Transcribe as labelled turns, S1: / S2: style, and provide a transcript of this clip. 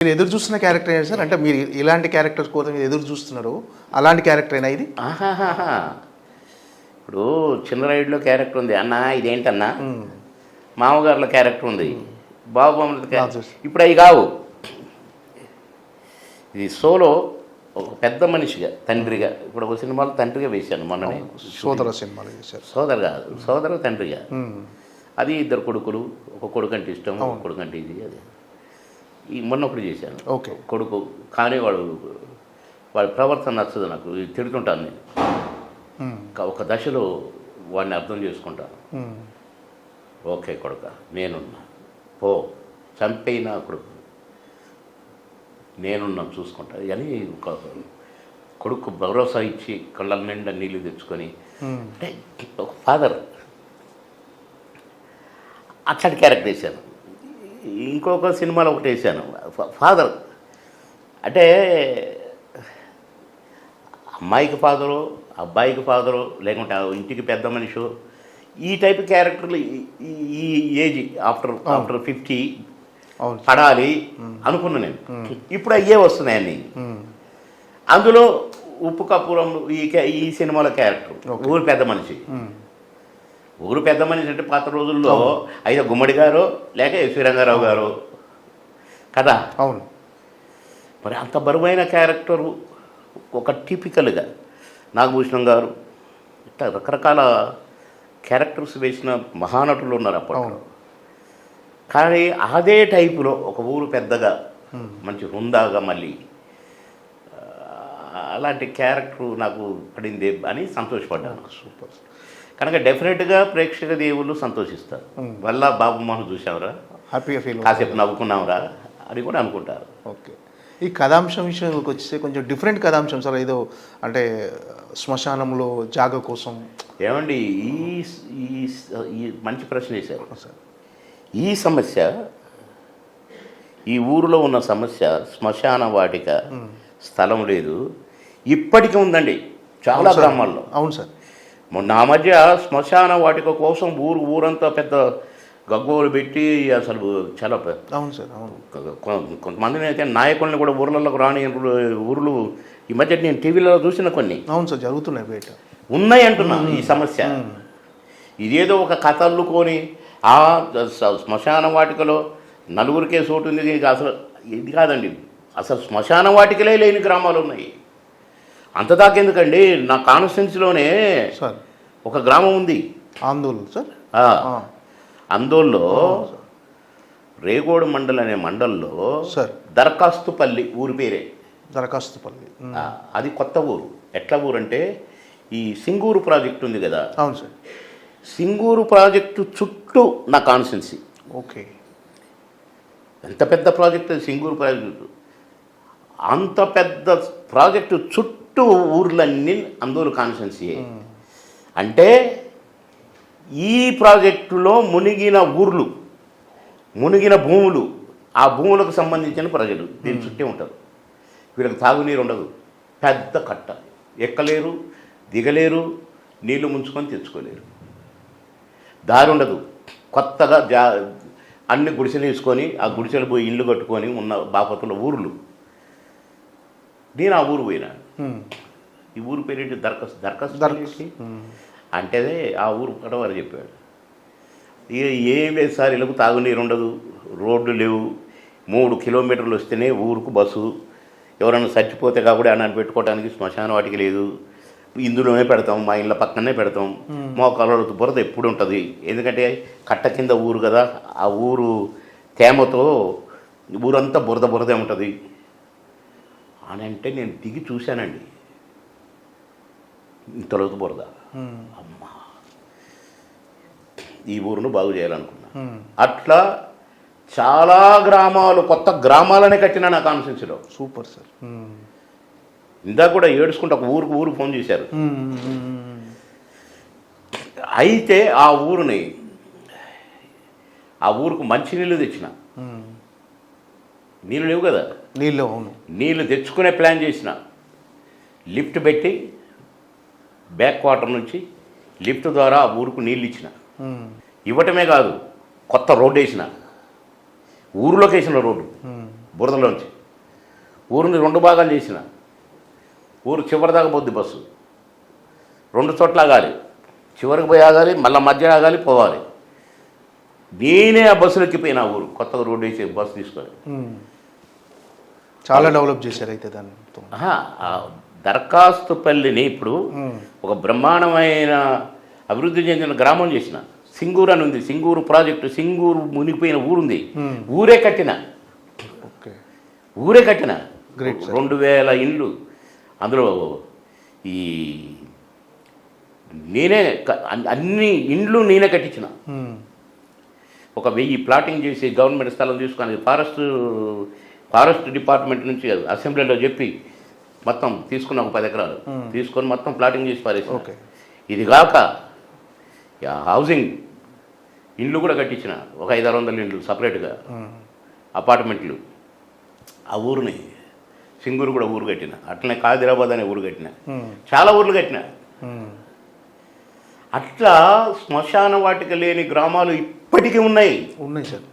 S1: మీరు ఎదురు చూస్తున్న క్యారెక్టర్ ఏంటి సార్? అంటే మీరు ఇలాంటి క్యారెక్టర్ కోసం ఎదురు చూస్తున్నారు, అలాంటి క్యారెక్టర్ అయినా ఇది?
S2: ఆహాహాహా. ఇప్పుడు చిన్నరాయుడులో క్యారెక్టర్ ఉంది, అన్న ఇదేంటన్నా. మామగారులో క్యారెక్టర్ ఉంది, బాబు క్యారెక్టర్. ఇప్పుడు అవి కావు. ఇది సోలో ఒక పెద్ద మనిషిగా, తండ్రిగా. ఇప్పుడు ఒక సినిమాలో తండ్రిగా వేశాను మొన్ననే.
S1: సోదర సినిమాలో వేశారు.
S2: సోదరు కాదు, సోదరు తండ్రిగా. అది ఇద్దరు కొడుకులు, ఒక కొడుకు అంటే ఇష్టం, ఒక కొడుకు అంటే ఇది. అది ఈ మొన్నప్పుడు చేశాను.
S1: ఓకే.
S2: కొడుకు కానీ వాడి ప్రవర్తన నచ్చదు నాకు, తిడుతుంటాను నేను. ఒక దశలో వాడిని అర్థం చేసుకుంటాను. ఓకే కొడుక, నేనున్నా, పో చంపైనా కొడుకు నేనున్నా, చూసుకుంటా అని ఒక కొడుకు భరోసా ఇచ్చి కళ్ళ నిండా నీళ్ళు తెచ్చుకొని, అంటే ఒక ఫాదర్ అట్లాంటి క్యారెక్టర్ వేశాను. ఇంకొక సినిమాలో ఒకటి వేసాను, ఫాదర్. అంటే అమ్మాయికి ఫాదరు, అబ్బాయికి ఫాదరు, లేకుంటే ఇంటికి పెద్ద మనిషి, ఈ టైప్ క్యారెక్టర్లు ఈ ఏజ్ ఆఫ్టర్ 50 పడాలి అనుకున్నా నేను. ఇప్పుడు అయ్యే వస్తున్నాయని. అందులో ఉప్పు కపూరం ఈ సినిమాలో క్యారెక్టర్ ఊరు పెద్ద మనిషి. ఊరు పెద్ద మనిషి అంటే పాత రోజుల్లో అయితే గుమ్మడి గారు లేక ఎస్వి రంగారావు గారు కదా.
S1: అవును.
S2: మరి అంత బరువైన క్యారెక్టరు ఒక టిపికల్గా నాగభూషణం గారు, ఇట్లా రకరకాల క్యారెక్టర్స్ వేసిన మహానటులు ఉన్నారు అప్పట్లో. కానీ అదే టైపులో ఒక ఊరు పెద్దగా మంచి హుందాగా మళ్ళీ అలాంటి క్యారెక్టర్ నాకు పడింది అని సంతోషపడ్డాను.
S1: సూపర్.
S2: కనుక డెఫినెట్గా ప్రేక్షక దేవుళ్ళు సంతోషిస్తారు. వల్ల బాబు మోహన్ చూసావురా,
S1: హ్యాపీగా ఫీల్,
S2: కాసేపు నవ్వుకున్నావురా అని కూడా అనుకుంటారు.
S1: ఓకే. ఈ కథాంశం విషయంలోకి వచ్చేస్తే కొంచెం డిఫరెంట్ కథాంశం సార్. ఏదో అంటే శ్మశానంలో జాగ కోసం.
S2: ఏమండి, ఈ మంచి ప్రశ్న వేశారు సార్. ఈ సమస్య, ఈ ఊరిలో ఉన్న సమస్య శ్మశాన వాటిక స్థలం లేదు, ఇప్పటికీ ఉందండి చాలా గ్రామాల్లో.
S1: అవును సార్.
S2: మొన్న ఆ మధ్య శ్మశాన వాటిక కోసం ఊరంతా పెద్ద గగ్గోలు పెట్టి అసలు చాలా.
S1: అవును సార్. అవును.
S2: కొంతమందిని అయితే నాయకుల్ని కూడా ఊర్లలోకి రాని ఊర్లు ఈ మధ్య నేను టీవీలో చూసిన కొన్ని.
S1: అవును సార్, జరుగుతున్నాయి, బయట
S2: ఉన్నాయి అంటున్నా. ఈ సమస్య ఇదేదో ఒక కథ అల్లుకొని ఆ శ్మశాన వాటికలో నలుగురికే చోటు ఉంది, అసలు ఇది కాదండి. అసలు శ్మశాన వాటికలే లేని గ్రామాలు ఉన్నాయి. అంతదాకెందుకండి, నా కాన్స్టిట్యున్సీలోనే
S1: సార్
S2: ఒక గ్రామం ఉంది,
S1: ఆందోళన సార్.
S2: అందోల్లో రేగోడు మండల్ అనే మండల్లో
S1: సార్
S2: దరఖాస్తుపల్లి ఊరి పేరే.
S1: దరఖాస్తుపల్లి
S2: అది కొత్త ఊరు. ఎట్లా ఊరు అంటే ఈ సింగూరు ప్రాజెక్టు ఉంది కదా.
S1: అవును సార్.
S2: సింగూరు ప్రాజెక్టు చుట్టూ నా కాన్స్టిట్యున్సీ.
S1: ఓకే.
S2: ఎంత పెద్ద ప్రాజెక్టు సింగూరు ప్రాజెక్టు. అంత పెద్ద ప్రాజెక్టు చుట్టూ ఊర్లన్నీ అందోలు కాన్స్టిట్యున్సీ. అంటే ఈ ప్రాజెక్టులో మునిగిన ఊర్లు, మునిగిన భూములు, ఆ భూములకు సంబంధించిన ప్రజలు దీని చుట్టే ఉంటారు. వీళ్ళకి తాగునీరు ఉండదు, పెద్ద కట్ట, ఎక్కలేరు, దిగలేరు, నీళ్లు ముంచుకొని తెచ్చుకోలేరు, దారి ఉండదు. కొత్తగా అన్ని గుడిసెలు వేసుకొని ఆ గుడిసెలు పోయి ఇల్లు కట్టుకొని ఉన్న బాపతుల ఊర్లు. నేను ఆ ఊరు పోయినా. ఈ ఊరు పేరేంటి? దరఖాస్తు అంటే ఆ ఊరు పడవారు చెప్పాడు. ఏం లేదు సార్, ఇళ్ళకు తాగునీరు ఉండదు, రోడ్లు లేవు, 3 కిలోమీటర్లు వస్తేనే ఊరుకు బస్సు, ఎవరైనా చచ్చిపోతే కాబట్టి అన్నాన్ని పెట్టుకోవడానికి శ్మశాన వాటికి లేదు, ఇందులోనే పెడతాం, మా ఇళ్ళ పక్కనే పెడతాం. మోకాళ్ళ బురద ఎప్పుడు ఉంటుంది, ఎందుకంటే కట్ట కింద ఊరు కదా, ఆ ఊరు తేమతో ఊరంతా బురదే ఉంటుంది అని అంటే నేను దిగి చూశానండి. ఇంతలోతు బురద. అమ్మా, ఈ ఊరును బాగు చేయాలనుకున్నా. అట్లా చాలా గ్రామాలు, కొత్త గ్రామాలనే కట్టినా నా కాన్స్టిట్యున్సీలో.
S1: Super sir.
S2: ఇందాక కూడా ఏడుచుకుంటే ఒక ఊరు ఫోన్ చేశారు. అయితే ఆ ఊరుకు మంచినీళ్ళు తెచ్చిన. నీళ్ళు లేవు కదా, నీళ్ళు తెచ్చుకునే ప్లాన్ చేసిన. లిఫ్ట్ పెట్టి బ్యాక్ వాటర్ నుంచి లిఫ్ట్ ద్వారా ఆ ఊరుకు నీళ్ళు ఇచ్చిన. ఇవ్వటమే కాదు, కొత్త రోడ్డు వేసిన, ఊరిలోకి వేసిన రోడ్డు, బురదలోంచి. ఊరిని 2 భాగాలు చేసిన. ఊరు చివరి దాకా పోద్ది బస్సు. 2 చోట్ల ఆగాలి. చివరికి పోయి ఆగాలి, మళ్ళీ మధ్య ఆగాలి, పోవాలి. నేనే ఆ బస్సులు ఎక్కిపోయినా ఊరు కొత్తగా రోడ్డు వేసి బస్సు తీసుకొని.
S1: చాలా డెవలప్ చేశారు అయితే దాన్ని.
S2: ఆ దరఖాస్తుపల్లిని ఇప్పుడు ఒక బ్రహ్మాండమైన అభివృద్ధి చెందిన గ్రామం చేసిన. సింగూరు అని ఉంది, సింగూరు ప్రాజెక్టు, సింగూరు మునిగిపోయిన ఊరుంది, ఊరే కట్టిన.
S1: ఓకే,
S2: ఊరే కట్టిన.
S1: గ్రేట్.
S2: 2000 ఇండ్లు అందులో ఈ నేనే అన్ని ఇండ్లు నేనే కట్టించిన. ఒక 1000 ప్లాటింగ్ చేసి గవర్నమెంట్ స్థలం తీసుకొని ఫారెస్ట్ డిపార్ట్మెంట్ నుంచి అసెంబ్లీలో చెప్పి మొత్తం తీసుకున్న ఒక 10 ఎకరాలు తీసుకొని మొత్తం ప్లాటింగ్ చేసి పారేసి.
S1: ఓకే,
S2: ఇది కాక హౌసింగ్ ఇండ్లు కూడా కట్టించిన. ఒక 500-600 ఇండ్లు సపరేట్గా అపార్ట్మెంట్లు. ఆ ఊరిని సింగూరు కూడా ఊరు కట్టిన. అట్లనే కాదిరాబాద్ అనే ఊరు కట్టిన. చాలా ఊర్లు కట్టిన. అట్లా శ్మశాన వాటిక లేని గ్రామాలు ఇప్పటికీ ఉన్నాయి
S1: సార్.